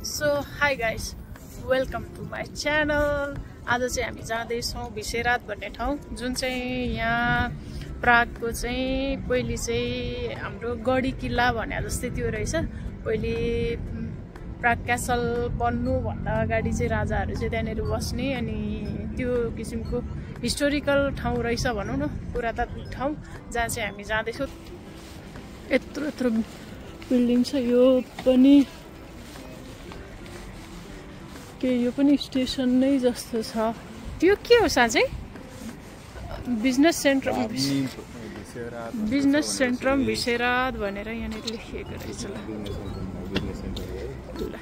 So hi guys, welcome to my channel. आज चाहिँ हामी जाँदैछौँ भिसेराद भन्ने ठाउँ, जुन चाहिँ यहाँ प्रागको चाहिँ पहिले चाहिँ हाम्रो गढी किल्ला भने जस्तै त्यो रहेछ। पहिले प्राग क्यासल बन्नुभन्दा अगाडि चाहिँ राजाहरू चाहिँ त्यहाँनिर बस्ने, अनि त्यो किसिमको हिस्टोरिकल ठाउँ रहेछ भनौँ न, पुरातात्विक ठाउँ जहाँ चाहिँ हामी जाँदैछौँ। यत्रो यत्रो बिल्डिङ छ। यो पनि स्टेसन नै जस्तो छ। त्यो के हो साँच्चै? बिजनेस सेन्ट्रम भिसेराद भनेर यहाँनिर लेखिएको रहेछ। ल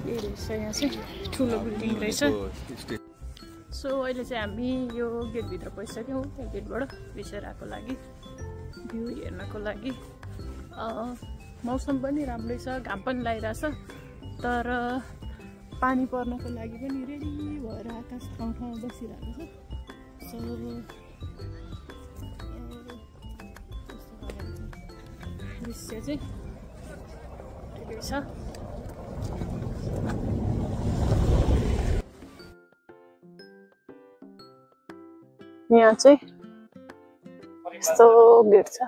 यही रहेछ, यहाँ चाहिँ ठुलो बिल्डिङ रहेछ। सो अहिले चाहिँ हामी यो गेटभित्र पसिसक्यौँ। त्यो गेटबाट भिसेराको लागि भ्यू हेर्नको लागि। मौसम पनि राम्रै छ, घाम पनि लागिरहेछ, तर पानी पर्नको लागि पनि रेडी भएर आकाश ठाउँ बसिरहेको छ। सो दृश्य चाहिँ ठिकै छ। यहाँ चाहिँ यस्तो गेट छ।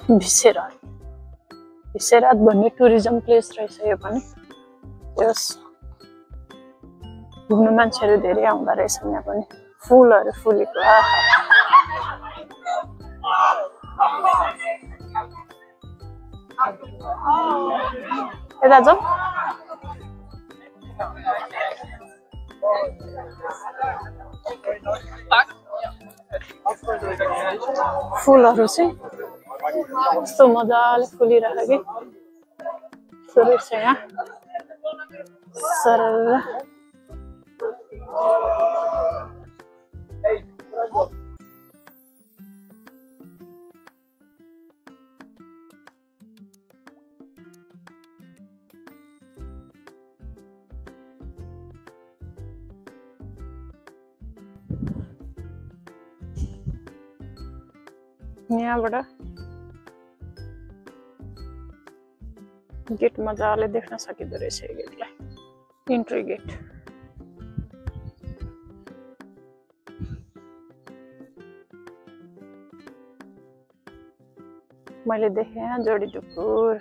भिसेराद भन्ने टुरिज्म प्लेस रहेछ यो पनि। यस घुम्नु मान्छेहरू धेरै आउँदा रहेछन्। यहाँ पनि फुलहरू फुलेको। यता जाउँ। फुलहरू चाहिँ कस्तो मजाले फुलिरहेको कि सुरु छ यहाँ। सरर यहाँबाट गेट मजाले देख्न सकिँदो रहेछ। यो गेटलाई इन्ट्री गेट। मैले देखेँ जोडी ढुकुर।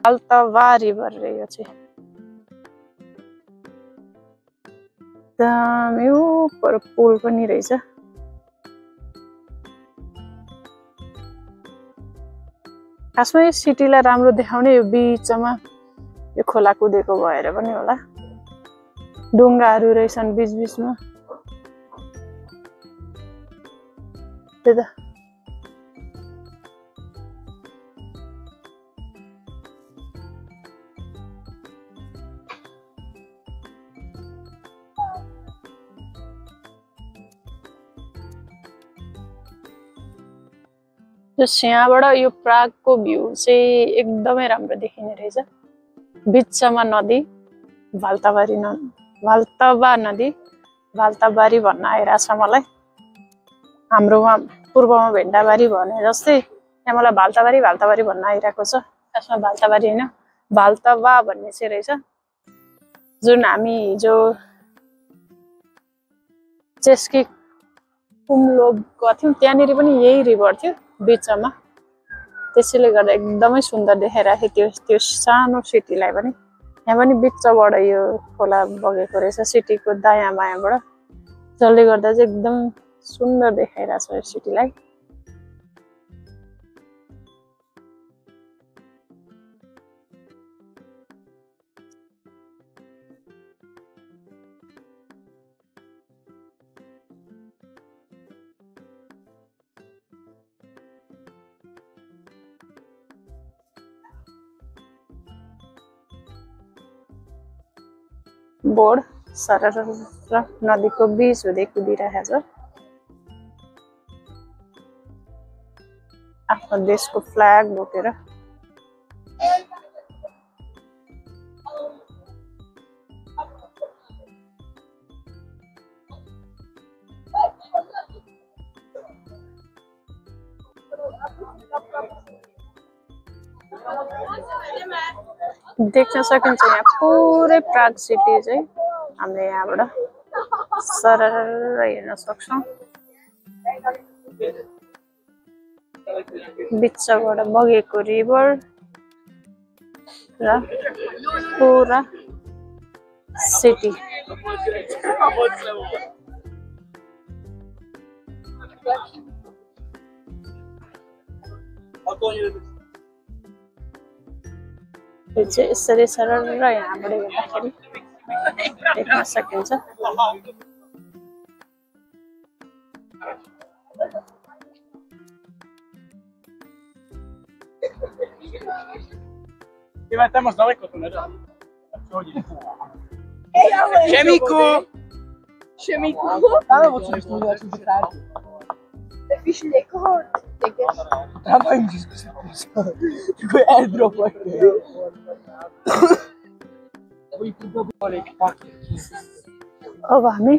भाल्तवा रिभर रे यो चाहिँ। दामी पर पुल पनि रहेछ। खासमा यो सिटीलाई राम्रो देखाउने यो बिचमा यो खोला कुदेको भएर पनि होला। डुङ्गाहरू रहेछन् बिचमा। त्यता यहाँबाट यो प्रागको भ्यू चाहिँ एकदमै राम्रो देखिने रहेछ। बिचमा नदी भाल्तवा नदी भाल्ताबारी भन्न आइरहेछ मलाई। हाम्रो वहाँ पूर्वमा भेन्डाबारी भने जस्तै यहाँ मलाई भाल्ताबारी भन्न आइरहेको छ। खासमा भाल्ताबारी होइन, भाल्तवा भन्ने चाहिँ रहेछ। जुन हामी हिजो चेस्की कुम्लो गथ्यौँ त्यहाँनिर पनि यही रिभर थियो बिचमा। त्यसैले गर्दा एकदमै सुन्दर देखाइराख्यो त्यो सानो सिटीलाई पनि। यहाँ पनि बिचबाट यो खोला बगेको रहेछ सिटीको दायाँ बायाँबाट, जसले गर्दा चाहिँ एकदम सुन्दर देखाइरहेछ यो सिटीलाई। बोर्ड सरर नदीको बीच हुँदै कुदिरहेछ आफ्नो देशको फ्ल्याग बोकेर। देख्न सकिन्छ यहाँ पुरै प्राग सिटी चाहिँ हामीले यहाँबाट सरर हेर्न सक्छौँ। बिचबाट बगेको रिभर र पुरा सिटी। यो चाहिँ यसरी सरर यहाँबाट हेर्दाखेरि देख्न सकिन्छ। अब हामी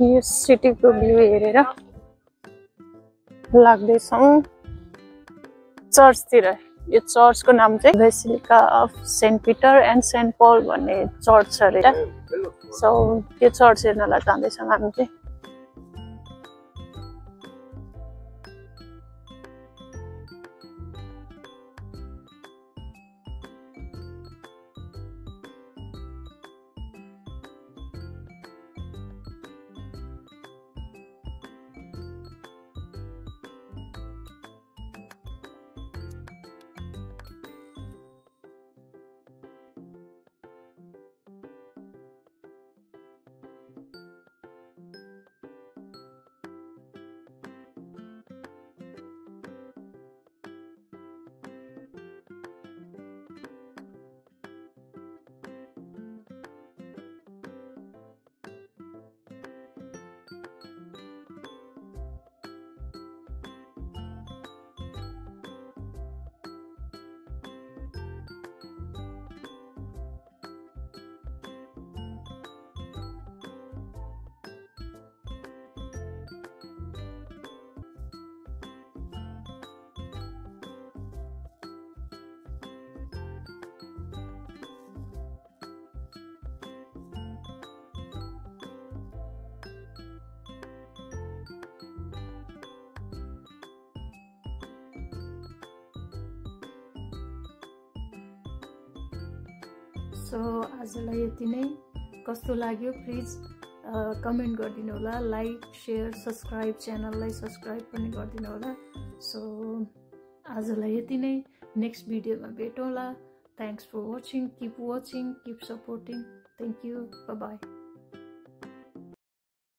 यो सिटीको भ्यू हेरेर लाग्दैछौँ चर्चतिर। यो चर्चको नाम चाहिँ basilica of saint Peter and saint Paul भन्ने चर्च छ अरे। सो त्यो चर्च हेर्नलाई जाँदैछौँ हामी चाहिँ। सो आजलाई यति नै। कस्तो लाग्यो प्लिज कमेन्ट गरिदिनु होला, लाइक शेयर सब्सक्राइब, च्यानललाई सब्सक्राइब पनि गरिदिनु होला। सो आजलाई यति नै, नेक्स्ट भिडियोमा भेटौँला। Thanks for watching, keep supporting, thank you, bye by.